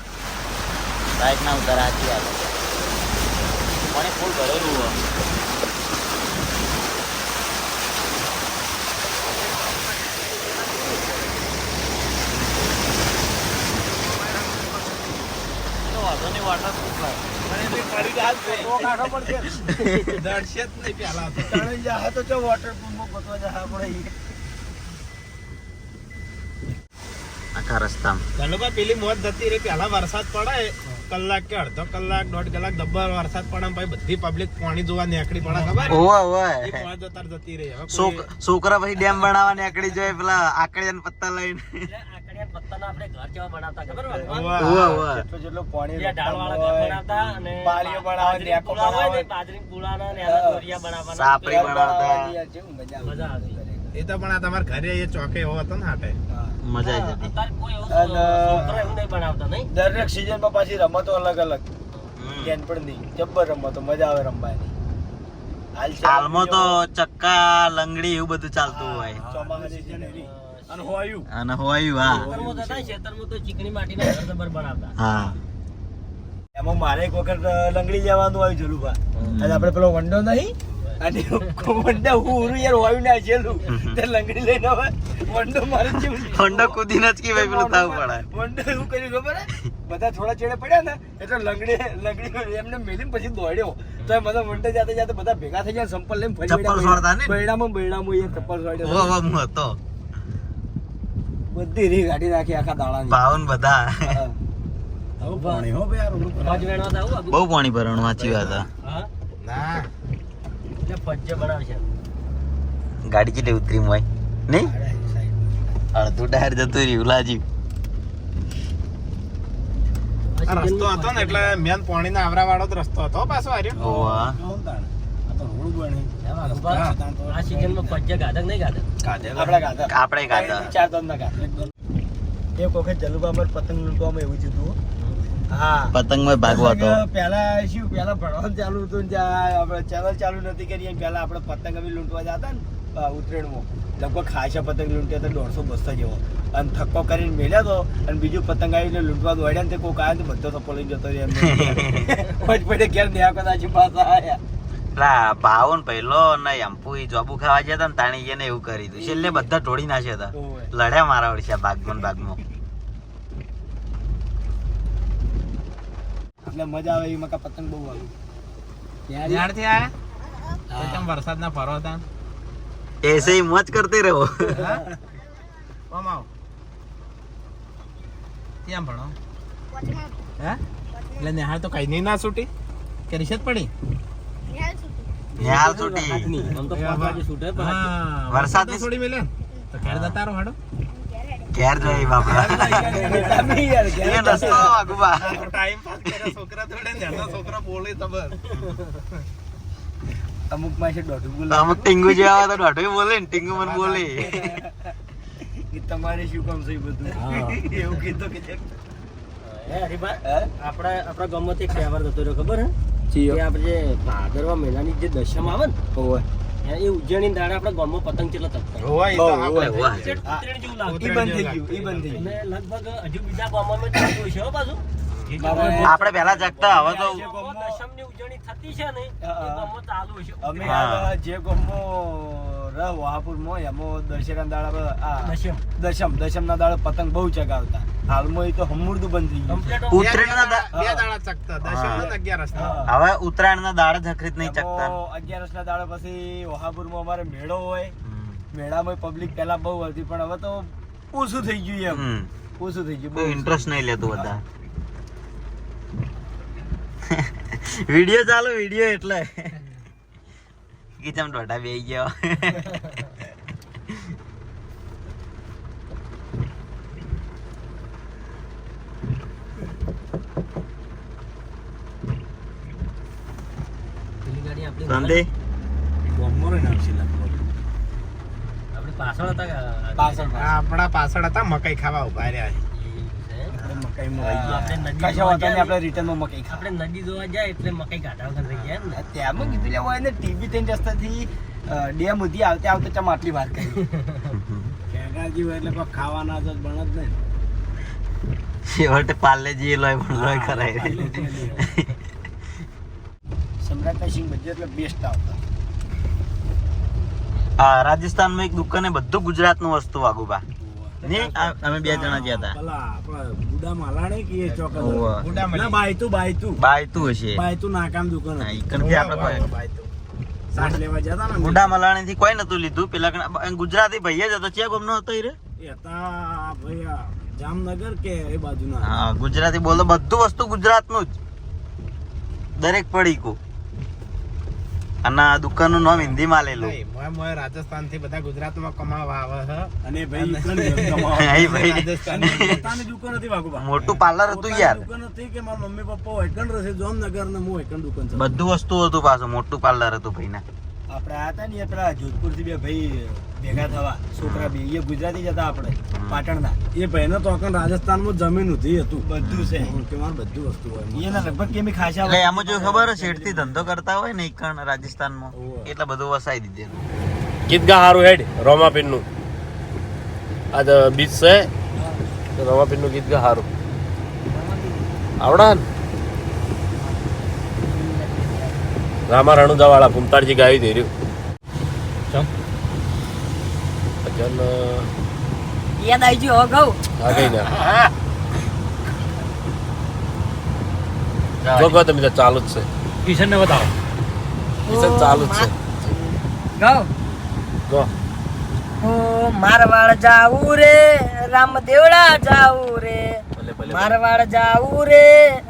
બાઈક ના ઉતાર આજી આવે પાણી ફૂલ ભરેલું હોય તો વાંધો નહીં waterproof હોય. દર્શિત નહીં પેલા તો તણે જા તો ચો વોટરપ્રૂફમાં ગોતવા જા આપણે ઈ. આખા રસ્તામાં ચાલો ભાઈ પેલી મોત જતી રહી પેલા વરસાદ પડે કલાક કે અડધો કલાક દોઢ કલાક ડબ્બર વરસાદ પડે ને ભાઈ બધી પબ્લિક પાણી જોવા નીકળી પડે ખબર ઓવા એ ઓવા મોત જતા જતી રહી હવે કોઈ- છોકરા પછી ડેમ બનાવવા નીકળી જાય પેલા આકડિયા પત્તા લઈને આકડિયા પત્તાના આપણે ઘર કેવા બનાવતા ખબર ઓવા. ઓવા ઓવા જેટલું જેટલું પાણી ત્યાં ઢાળવાળા ઘર બનાવતા અને પાળીઓ બનાવે, ડેકો પુલા હોય ને, બનાવે. બાજરી પુલાના ને એના દોરિયા બનાવવાના. સાપરી બનાવતા યાર જેવું મજા આવે. મજા આવતી. એ તો પણ આ તમારા ઘરે એ ચોકે એવો હતો ને હાટે હા. મજા આવી જતી અત્યારે કોઈ એવું અને છોકરા એવું નહીં બનાવતા નહીં દરેક સિઝનમાં પાછી રમતો અલગ અલગ હમ. કેન પણ નહીં જબ્બર રમતો મજા આવે રમવાની હાલ છે હાલમાં તો ચક્કા લંગડી એવું બધું ચાલતું હોય ચોમાસાની season એવી. અને હોયું અને હોયું હા ખેતરમાં જતા ને, ખેતરમાં તો ચીકણી માટીના ઘર જબર બનાવતા. હા એમાં મારે એક વખત લંગડી જવાનું આવ્યું જલુભા અને આપણે પેલો વંડો નહીં અને વંડા હું ઉરું યાર હોયું ના છેલું તે લંગડી લઈને આવે વંડો મારે જેવું હોન્ડો કૂદીને જ કે ભાઈ પેલું થાવું પડે વંડો એવું કર્યું ખબર હે? બધા થોડા ચેડે પડ્યા ને એટલે લંગડી એમને મેલીને પછી દોડ્યો તો એ બધા વંડે જાતે જાતે બધા ભેગા થઈ ગયા સંપલ લઈને ફરી ચપ્પલ છોડતા ને? બૈડામાં યાર ચપ્પલ છોડ્યો ઓવા ઓવા હું હતો બધી રી ગાડી નાખી આખા દાડાની ભાવન બધા હા. હવે પાણી હો ભાઈ આ રોડ ઉપર. મોજ વેણવા તો આવું બહુ પાણી ભરવાનું વાંચી વાત હા ના એટલે ફજ્જે બનાવશે. ગાડી કેટલી ઉતરી હોય નહીં અડધું ટાયર જતું રહ્યું લાજી આ રસ્તો હતો ને એટલે મેન પાણીના આવરા વાળો જ રસ્તો હતો પાછો આર્યો ઓવા આ તો રોડ બને આ સિઝનમાં ફજ્જે ગાધક નહીં ગાધક આપણા ગાધા આપણે ખાતા ચાર દોડના ગાધા એક વખત જલુભા પર પતંગ લૂંટવામાં એવું થયું હતું હા પતંગમાં ભાગવો હતો પેલા ભણવાનું ચાલુ હતું ને જ્યાં આપણે ચેનલ ચાલુ નથી કરી અને પેલા આપણે પતંગ અમે લૂંટવા જતા ને ઉત્તરાયણમાં લગભગ ખાસા પતંગ લૂંટ્યા હતા 150-200 જેવો અને થક્કો કરીને મેલ્યા તો અને બીજું પતંગ આવીને લૂંટવા દોડ્યા ને તે કોઈક આવ્યો તો બધો થપ્પો લઈને જતો રહ્યો એમને પછી ઘેર ન્યા કદાચ પાછા આવ્યા પેલા ભાવન પહેલો ને એમ્પુ જોબુ ખાવા ગયા હતા ને તાણી એને એવું કરી દીધું છેલ્લે બધા ઢોળી નાખ્યા હતા ઓવે. લડ્યા મારા વર્ષે ભાગમાં ને ભાગમાં એટલે મજા આવે એ મકા પતંગ બહુ આવે ત્યારથી આયા તો કેમ વરસાદના ફરો હતા ऐसे ही मौज करते रहो કોમ આવ કેમ ભણો હે એટલે નિહાળ તો કઈ નહીં ના છૂટી કે રિશત પડી निहाल छुट्टी આમ તો 5 વાગે છૂટે પણ વરસાદ તો છોડી મેલે તો ઘેર જતા રહો હાડો ઘેર જઈ બાપા તમે યાર ये रस्तो वागुबा ટાઈમ પાસ કરે છોકરા થોડે ને છોકરા બોલે તબર અમુક માં છે દોઢું બોલે અમુક ટીંગુ જેવા તો દોઢું બોલે ને ટીંગુ મને બોલે કે તમારે શું કામ છે એ બધું એવું કીધું કે આપણા ગામમાંથી એક તહેવાર થતો રહ્યો ખબર હે કે આપણે જે ભાદરવા મહિનાની જે દશમ આવે ને એ ઉજવણી દાડે આપણા ગામમાં પતંગ કેટલા તકતા હોય તો આપણે ઉત્તરાયણ જેવું લાગે ઈ બંધ થઈ ગયું ઈ બંધ થઈ અને લગભગ હજુ બીજા ગામમાં ચાલુ છે હો પાછું આપણે પેલા જાગતા હવે તો દશમની ઉજવણી થતી છે ને એ ગામમાં ચાલુ છે અમે આ જે ગામમાં રહો વહાપુરમાં એમાં દશેરા દાડા દશમ ના દાડા પતંગ બહુ ચગાવતા હાલમાં એ તો હમુરદું બંધ થઈ ગયું ઉત્તરાયણના બે દાડા ચકતા 10 અને 11 હવે ઉત્તરાયણના દાડે જખરીત નહીં ચકતા 11 ના દાડા પછી વહાપુરમાં અમારે મેળો હોય મેળામાં પબ્લિક પહેલા બહુ હતી પણ હવે તો ઓછું થઈ ગયું એમ ઓછું થઈ ગયું બહુ ઇન્ટરેસ્ટ નહીં લેતું બધા વિડિયો ચાલુ વિડિયો એટલે કિચમ ડોટા બેહી ગયો સંદે આપણે પાછળ હતા કે આપણા પાછળ હતા મકાઈ ખાવા ઉભા રહ્યા આપણે રિટર્નમાં મકાઈ ખા આપણે નદી જોવા જાય એટલે મકાઈ કાઢા વગર રહી ગયા ને ત્યાંમાં કીધું લેવા એને ટીવી થઈને રસ્તાથી ડેમ સુધી આવતે આવતે ચમ આટલી વાત કરી ખેગાજી હોય એટલે કોઈ ખાવાના જ બન જ નહીં છેવટે પાર્લેજી લોય પણ લોય કરાય સમ્રાટ સિંહ બધે એટલે બેસ્ટ આવતા આ રાજસ્થાનમાં એક દુકાને બધું ગુજરાતનું વસ્તુ વાગુબા ને અમે બે જણા ગયા હતા પેલા આપણા બુડા માલાણે કે એ ચોક ઓવા. ના બાયતું બાયતું હશે બાયતું નાકામ દુકાન હા, ઈ કણથી આપણે કોઈ સાઠ લેવા જતા ને બુડા મલાણી થી કોઈ નતું લીધું પેલા ગુજરાતી ભાઈ જ હતો ચે ગમનો હતો ઈ રે એ હતા ભાઈ આ જામનગર કે એ બાજુના હા ગુજરાતી બોલો બધું વસ્તુ ગુજરાતનું જ દરેક પડીકું અને આ દુકાનનું નામ હિન્દીમાં લેલું રાજસ્થાન થી બધા ગુજરાતમાં કમાવા આવે છે અને ભાઈ અહીં ભાઈ પોતાની દુકાન હતી વાગુબા મોટું પાર્લર હતું યાર દુકાન હતી કે મારા મમ્મી પપ્પા હોયકણ રહે જામનગર ને હું હોયકણ દુકાન છે બધું વસ્તુ હતું પાછું મોટું પાર્લર હતું ભાઈ ના આપણે આ હતા ને એ પેલા જોધપુર થી બે ભાઈ ભેગા થવા છોકરા બે એ ગુજરાતી જ હતા આપણે પાટણના એ ભાઈને તો અકન રાજસ્થાનમાં જમીન હતી હતું બધું છે કે મારે બધું વસ્તુ હોય એના લગભગ કેમ ખાસા એટલે એમાં જો ખબર શેઠ થી ધંધો કરતા હોય ને ઈકણ રાજસ્થાનમાં એટલે બધું વસાઈ દીધેલું ગીત ગા હારું હેડ રોમાપીરનું આ બીચ છે રોમાપીરનું ગીત ગા હારું આવડા ને રામા રણુદા વાળા ભૂમતાળજી ગાયું દે રહ્યું ભજન યાદ આવી ગયું હો ઘઉં આ કઈ ના જો ગો તમે તો ચાલુ જ છે કિશન ને બતાવો કિશન ચાલુ જ છે ઘઉં ગો ઓ મારવાડ જાવું રે રામદેવડા જાવું રે મારવાડ જાવું રે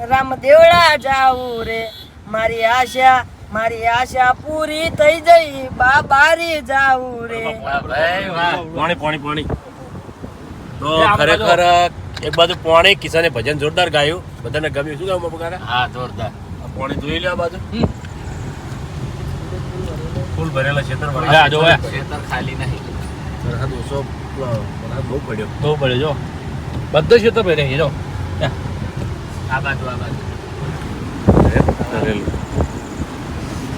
રામદેવડા જાવું રે મારી આશા પૂરી થઈ જઈ બાબારી જાવું રે પાણી પાણી પાણી તો ખરેખર એક બાજુ પાણી કિસાને ભજન જોરદાર ગાયું બધાને ગમ્યું શું ગાયું બાપુ કાકા હા જોરદાર આ પાણી જોઈ લે આ બાજુ ફૂલ ભરેલા ક્ષેત્ર હા જો ખેતર ખાલી નહીં વરસાદ ઓછો વરસાદ બહુ પડ્યો બહુ પડે જો બધો ક્ષેત્ર ભરે છે જો આ બાજુ ભરેલું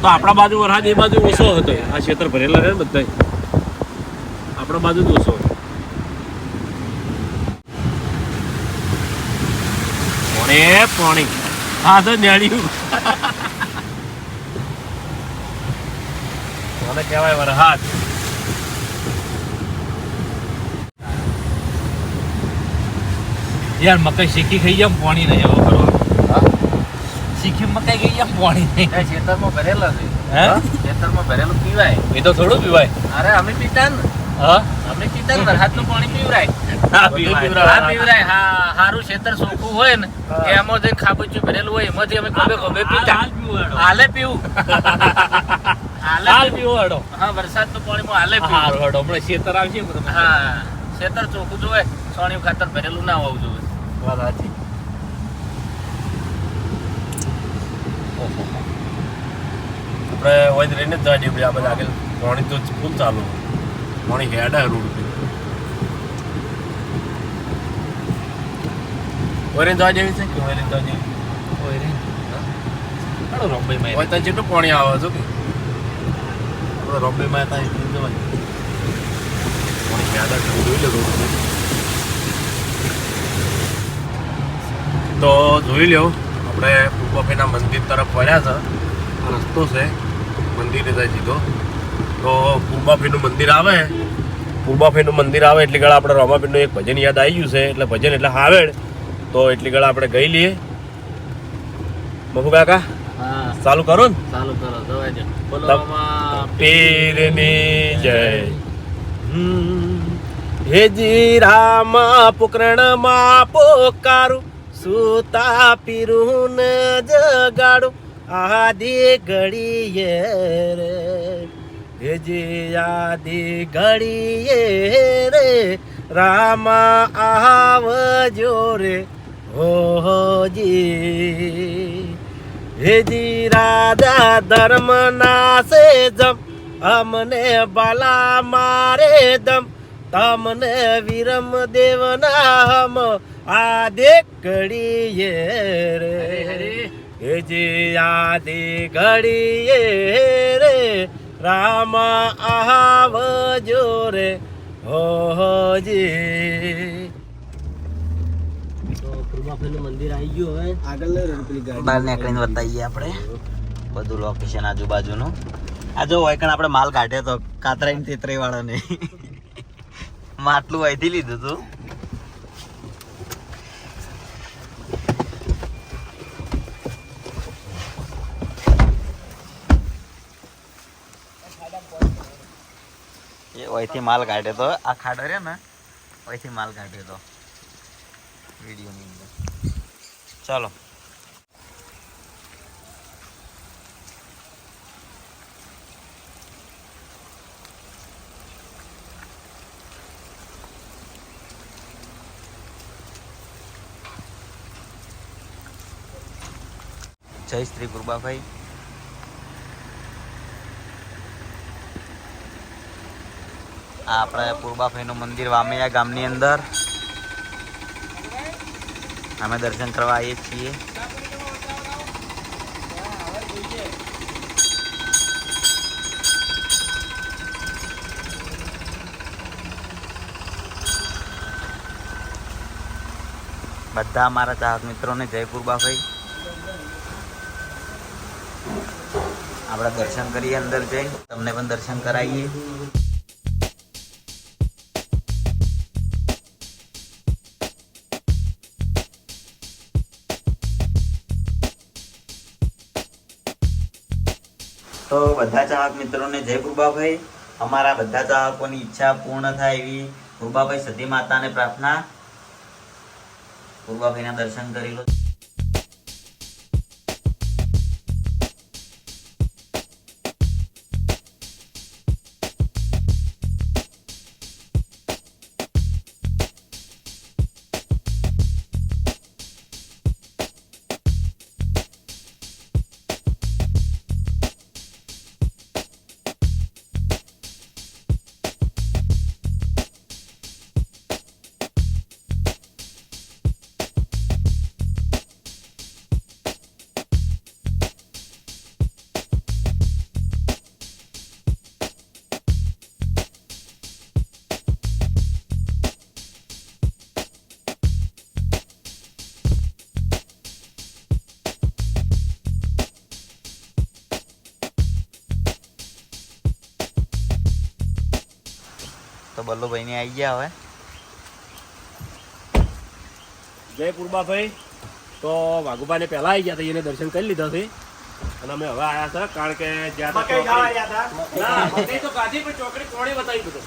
તો આપણા બાજુ વરસાદ એ બાજુ ઓછો હતો આ ક્ષેત્ર ભરેલા રહે ને બધા આપણા બાજુ જ ઓછો હતો પાણી હા તો નેળ્યું કોને કહેવાય વરસાદ યાર મકાઈ શેકી ખાઈ જામ પાણી નહીં હવે કરવા સિક્કિમમાં કઈ ગઈ પાણી નહીં. ખેતરમાં ભરેલો છે હે ખેતરમાં ભરેલું પીવાય એ તો થોડું પીવાય. અરે અમે પીતા ને હા અમે પીતા ને વરસાદનું પાણી પીવરાય હા, પીવરાય. હા પીવરાય હા હારું ખેતર ચોખ્ખું હોય ને એમાં જે ખાબોચિયું ભરેલું હોય એમાંથી અમે ખોબે ખોબે પીતા હાલ પીવું હેડો. હાલે પીવું હાલ હાલે પીવું હેડો. હા વરસાદનું પાણી માં હાલે પીવું હારું હેડો. હમણાં ખેતર આવશે ને તમે. હા ખેતર ચોખ્ખું જોવે સોણિયું ખાતર ભરેલું ના હોવું જોઈએ વાત સાચી. ઓહો. આપણે હોય તો રહીને જ જવા જેવું આ બધા આગળ પાણી તો ફૂલ ચાલુ પાણી હેડા રોડ ઉપર ઓરેન્જ જવા જેવી છે કે ઓરેન્જ જવા જેવી ઓય રે. હેડો રોંબાઈમાં હોય તો જેટલું પાણી આવે છે કે રોબીમાં ત્યાં એટલું જવાય પાણી હેડા જોઈ લે રોડ ઉપર તો જોઈ લ્યો આપણે પૂર્વભાઈના મંદિર તરફ વળ્યા છે આ રસ્તો છે મંદિરે જાય સીધો તો પૂર્વાભાઈનું મંદિર આવે પૂર્વાભાઈનું મંદિર આવે એટલી ગળા આપણે રોમાભાઈનું એક ભજન યાદ આવી ગયું છે એટલે ભજન એટલે હાવેડ તો એટલી ગળા આપણે ગઈ લઈએ મફુ કાકા હા ચાલુ કરો ને ચાલુ કરો જવાય છે બોલો તમ- આમાં પીરની જય હેજી રામા પુકરણમાં પોકારું સુતા પીરું ને જગાડું આદિ ઘડીએ રે હેજી આદિ ઘડીએ રે રામા આવજો રે હોજી હેજી રાજા ધર્મ નાસે જમ અમને બાલા મારે દમ તમને વિરમ દેવના હમ આદે ઘડીએ રે હેજી આદે ઘડીએ રે રામા આવજો રે હોજી તો પૂર્વાભાઈનું મંદિર આવી ગયું હવે આગળ લઈ રહ્યું પેલી ગાડી બહાર નીકળીને બતાવીએ આપણે બધું લોકેશન આજુબાજુનું આ જો હોય કણ આપણે માલ કાઢ્યો તો કાતરાઈ તેતરાઈ વાળો ને માટલું અહીંથી લીધું તું એ અહીંથી માલ કાઢ્યો તો આ ખાડો રહ્યો ને અહીંથી માલ કાઢ્યો તો વિડીયોની અંદર ચાલો જય શ્રી ગુરબાભાઈ આ આપણે પૂર્બાભાઈનું મંદિર વામૈયા ગામની અંદર અમે દર્શન કરવા આવીએ છીએ બધા અમારા ચાહક મિત્રોને જય પૂર્બાભાઈ આપણે દર્શન કરીએ અંદર જઈ તમને પણ દર્શન કરાવીએ તો બધા ચાહક મિત્રોને જય પૂર્બાભાઈ અમારા બધા ચાહકોની ઈચ્છા પૂર્ણ થાય એવી પૂર્બાભાઈ સતી માતાને પ્રાર્થના પૂર્બાભાઈના દર્શન કરી લો તો બલ્લુભાઈ ને આવી ગયા હવે જય પૂર્બાભાઈ તો વાઘુબાને પહેલા આવી ગયા હતા, એને દર્શન કરી લીધા છે અને અમે હવે આવ્યા છે કારણ કે જ્યાં મકાઈ ખાવા ગયા હતા. ના, મકાઈ તો ખાધી પણ ચોકડી કોણે બતાવી બધું.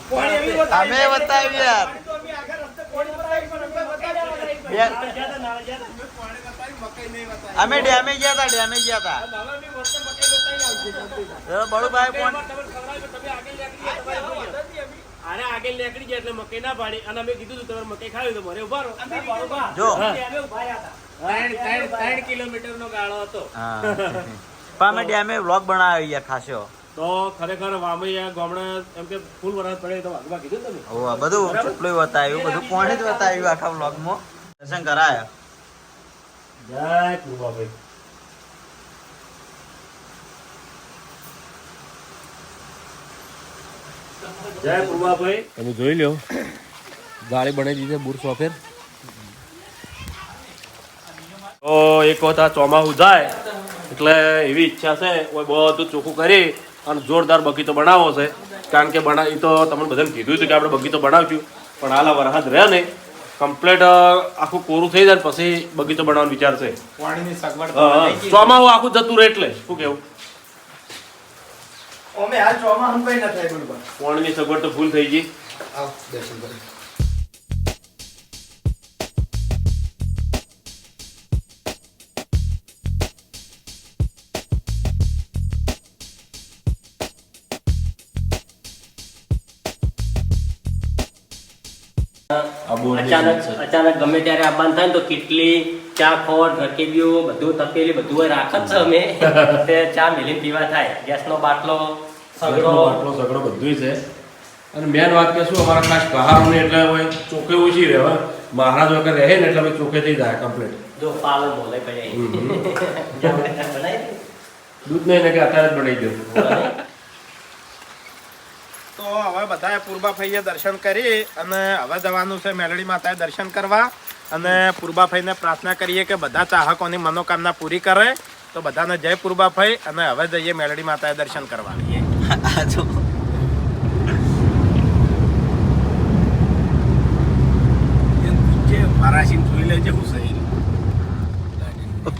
કોણી એવી બતાવી. અમે બતાવ્યું યાર. તો અમે આગળ રસ્તે કોણી બતાવી પણ અમને બતાવ્યા નહીં. બે- અમે ડેમે ગયા હતા હવે અમે વર્ષે મકાઈ બતાવી આવશે બળુભાઈ ફોન આને આગળ નીકળી ગયા એટલે મકાઈ ના પાડી અને અમે કીધું તું તમારે મકાઈ ખાવી તો મારે ઉભા રહો. જો હા. અમે ઉભા રહ્યા હતા. 3 કિલોમીટરનો ગાળો હતો. હા પણ અમે ડેમે વ્લોગ બનાવ્યો યાર ખાસો. તો ખરેખર વામૈયા ગામડે એમ કે ફૂલ વરસાદ પડે તો વાઘુબા કીધું તમે. ઓ બધું કેટલું બતાવ્યું, બધું કોણે જ બતાવ્યું આખા વ્લોગમાં. દર્શન કરાયા. જય પૂર્વાભાઈ. જય પૂર્વાભાઈ. તમે જોઈ લો ગાડી બનાવી દીધી બુર સોફેર. તો એક વખત આ ચોમાસું જાય એટલે એવી ઈચ્છા છે કોઈ બધું ચોખ્ખું કરી અને જોરદાર બગીચો બનાવવો છે કારણ કે બનાવી તો તમને બધાને કીધું હતું કે આપણે બગીચો બનાવશું પણ હાલ આ વરસાદ રહે ને કમ્પ્લીટ આખું કોરું થઈ જાય પછી બગીચો બનાવવાનો વિચાર છે. પાણીની સગવડ ચોમાસું આખું જતું રહે એટલે શું કેવું અમે હાલ ચોમાસું કઈ ના થાય બોલવા. પાણીની સગવડ તો ફૂલ થઈ ગઈ. આવો દર્શન કરી. અચાનક ગમે ત્યારે આવવાનું થાય ને તો કેટલી ચા ખોટ રકેબીઓ બધું તપેલી બધું હોય રાખ જ છે અમે તે ચા મેલીને પીવા થાય ગેસનો બાટલો સગડો આટલો સગડો બધું છે અને મેન વાત કે શું અમારા ખાસ કહારોને એટલે હવે ચોખ્ખે ઓછી રહે હવે મહારાજ વગર રહે ને એટલે અમે ચોખ્ખે થઈ જાય કમ્પ્લીટ. જો પાલન બોલે પડે બનાવી દૂધ નહીં ને કે અત્યારે જ બનાવી દઉં. તો હવે બધાએ પૂર્બાભાઈએ દર્શન કરી અને હવે જવાનું છે મેલડી માતાએ દર્શન કરવા અને પૂર્બાભાઈને પ્રાર્થના કરીએ કે બધા ચાહકોની મનોકામના પૂરી કરે. તો બધાને જય પૂર્બાભાઈ અને હવે જઈએ મેલડી માતાએ દર્શન કરવા. આ જો મારાશી જોઈ લેજે હું સહી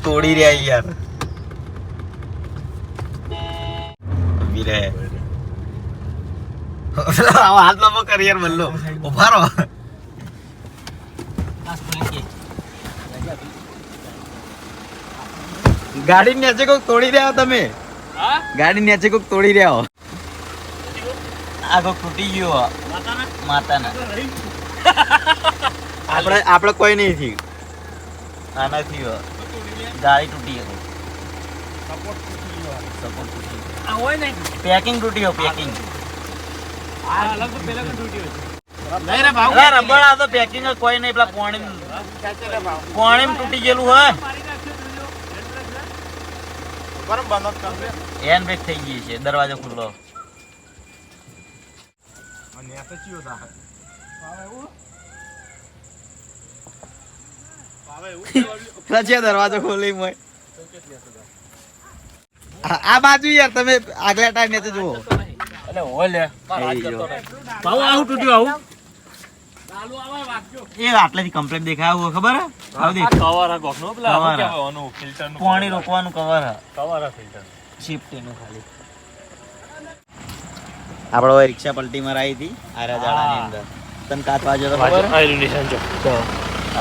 તોડી રહ્યા યાર. ઊભી રહે. હાથ લાંબો કર યાર મલ્લો. ઉભા રહો. ગાડી નીચે કોક તોડી રહ્યા હો તમે. ગાડી નીચે કોક તોડી રહ્યા હો. આ કોક તૂટી ગયો હો. માતાના આપણે કોઈ નહીં થયું. આના થયું ગાડી તૂટી ગઈ. સપોર્ટ તૂટી ગયો. પેકિંગ તૂટી ગયો પેકિંગ. રબર આ તો પેકિંગ કોઈ નહીં પેલા પોણી તૂટી ગયેલું હોય. હેન્ડ બ્રેક થઈ ગઈ છે, દરવાજો ખુલ્લો. છે દરવાજો ખોલી મોય. આ બાજુ યાર તમે આગલા ટાઈમ ને તો જુઓ. એ આટલેથી કમ્પ્લેટ દેખાય આવું ખબર હે? આવું દેખ. પાણી રોકવાનું કવર હે. શિફ્ટીનું ખાલી. આપણે હવે રિક્ષા પલટી મારાઈ હતી આર્યા જાડાની અંદર. તને કાચ વાગ્યો તો ખબર હે?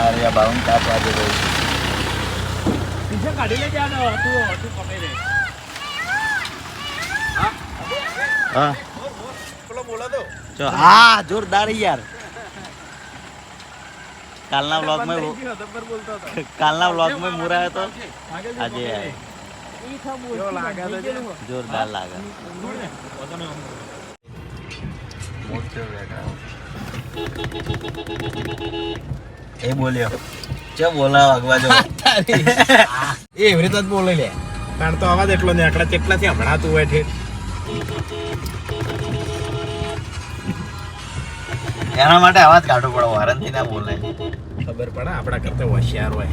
આર્યા બાઉન કાચ વાગ્યો તો. હા હા જોરદાર યાર. કાલના વ્લોગમાં મુરાયો તો આજે જોરદાર લાગે. એ બોલ્યો ચો બોલા વાગવા જો. એ એવી રીતે જ બોલે લે. કારણ તો અવાજ એટલો ને આકડા કેટલાથી હમણાં હોય છે. એના માટે અવાજ કાઢવો પડે, વારંથી ના બોલે. ખબર પડે આપણા કરતા હોશિયાર હોય.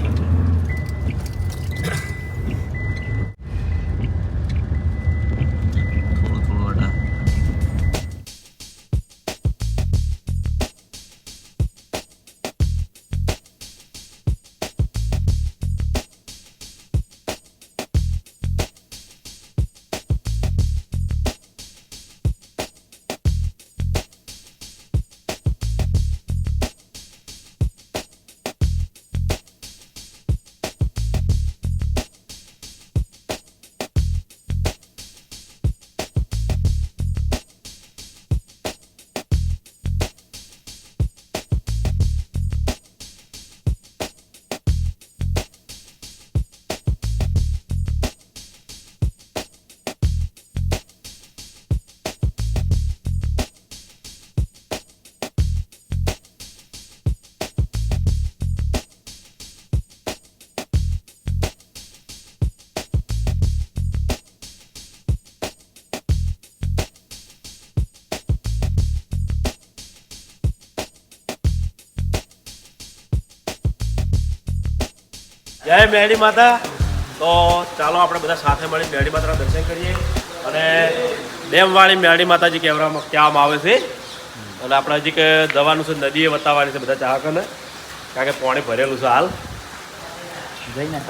થોડું થોડું હટા. જય મેરડી માતા. તો ચાલો આપણે બધા સાથે મળી મેરડી માતાના દર્શન કરીએ. અને ડેમવાળી મેરડી માતાજી કહેવામાં આવે છે. અને આપણે હજી કે જવાનું છે, નદીએ બતાવવાની છે બધા ચાહકોને, કારણ કે પાણી ભરેલું છે હાલ.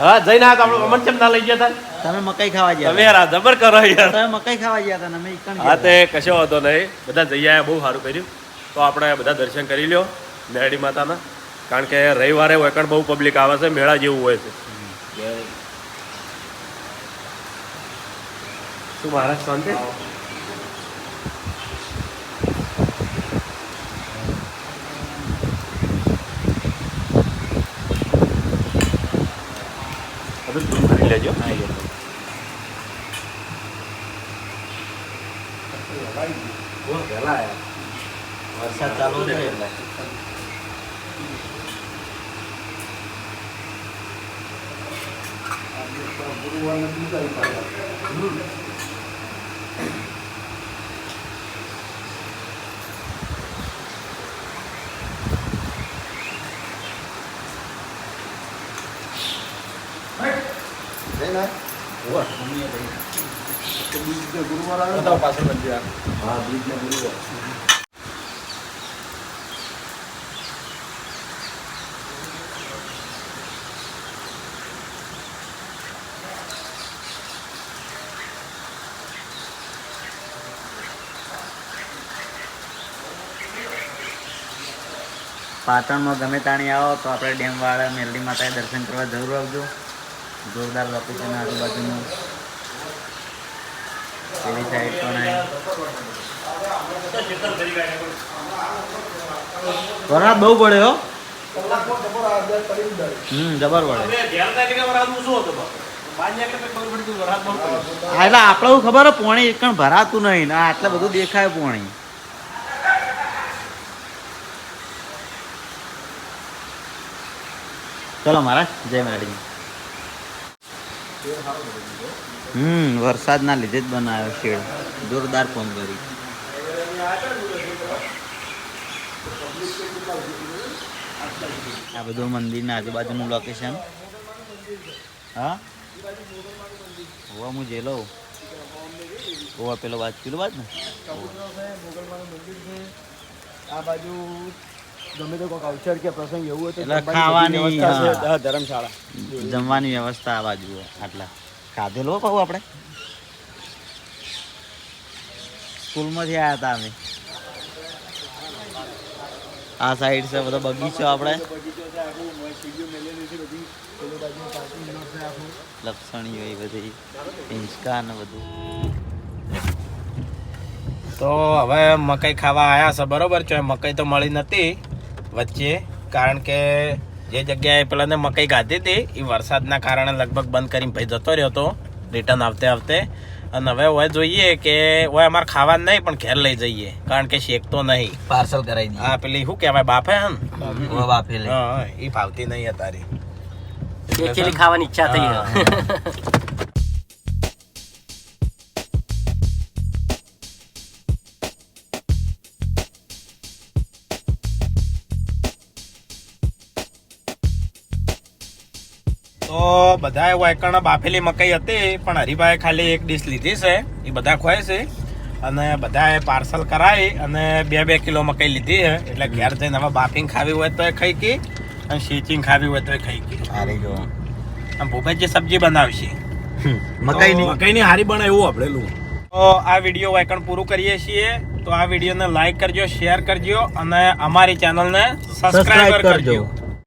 હા જઈને તો આપણે અમન કેમ ના લઈ ગયા હતા? તમે મકાઈ ખાવા ગયા તમે યાર જબર કરો યાર. તમે મકાઈ ખાવા ગયા હતા ને અમે ઈકણ હા તે કશો વાંધો નહીં, બધા જઈ આવ્યા, બહુ સારું કર્યું. તો આપણે બધા દર્શન કરી લ્યો મેરડી માતાના, કારણ કે રવિવારે વૈકણ બહુ પબ્લિક આવે છે, મેળા જેવું હોય છે. શું મહારાજ શાંતિ? બધું દૂર કરી લેજો. વરસાદ ચાલુ છે એટલે પાટણમાં ગમે તાણી આવો તો આપણે ડેમવાળા મેરડી માતાએ દર્શન કરવા જરૂર આવજો. જોરદાર લોકેશન આજુબાજુનું. પેલી સાઈડ પણ વરસાદ બહુ પડ્યો. જબર પડે. એટલે આપણે ખબર હે પોણી એકણ ભરાતું નહીં ને આટલે બધું દેખાય પોણી. ચલો મહારાજ જય મેરડી. વરસાદના લીધે જ બનાવ્યો શેડ. જોરદાર ફોન કરી. આ બધું મંદિરના આજુબાજુનું લોકેશન. હા હોવા હું જેલો હોવા પેલો બાજુ ને આ બાજુ ગમે તો કોઈ અવસર કે પ્રસંગ એવું હોય તો એટલે ખાવાની વ્યવસ્થા છે. ધર્મશાળા જમવાની વ્યવસ્થા આ બાજુ આટલા ખાધેલો પાછું આપણે સ્કૂલમાંથી આવ્યા હતા અમે. આ સાઈડ છે બધો બગીચો આપણે લપસણી હોય બધી હિંચકા ને બધું. તો હવે મકાઈ ખાવા આવ્યા છે બરોબર છે. મકાઈ તો મળી નથી વચ્ચે, કારણ કે જે જગ્યાએ પેલાને મકાઈ ખાધી હતી એ વરસાદના કારણે લગભગ બંધ કરીને ભાઈ જતો રહ્યો હતો રિટર્ન આવતે. અને હવે હવે જોઈએ કે હવે અમારે ખાવાનું નહીં પણ ઘેર લઈ જઈએ, કારણ કે શેકતો નહીં. પાર્સલ કરાવી દઈએ. હા પેલી શું કહેવાય બાફે હે ને બાફેલી. હા એ ભાવતી નહીં અત્યારે. એકચુઅલી ખાવાની ઈચ્છા થઈ હા. તો બધા વાયકણ બાફેલી મકાઈ હતી પણ હરિભાઈ ખાલી એક ડીશ લીધી છે, એ બધા ખવાય છે. અને બધાએ પાર્સલ કરાવી અને 2-2 કિલો મકાઈ લીધી છે. એટલે ઘેર જઈને હવે બાફીને ખાવી હોય તો એ ખાઈ કી અને શેચીને ખાવી હોય તો એ ખાઈ કી. સારી જો આમ ભૂપેજી સબ્જી બનાવશે મકાઈની હારી બને એવું આપડેલું. તો આ વિડીયો વાયકણ પૂરું કરીએ છીએ. તો આ વિડીયોને લાઈક કરજો, શેર કરજો અને અમારી ચેનલને સબસ્ક્રાઈબ કરજો.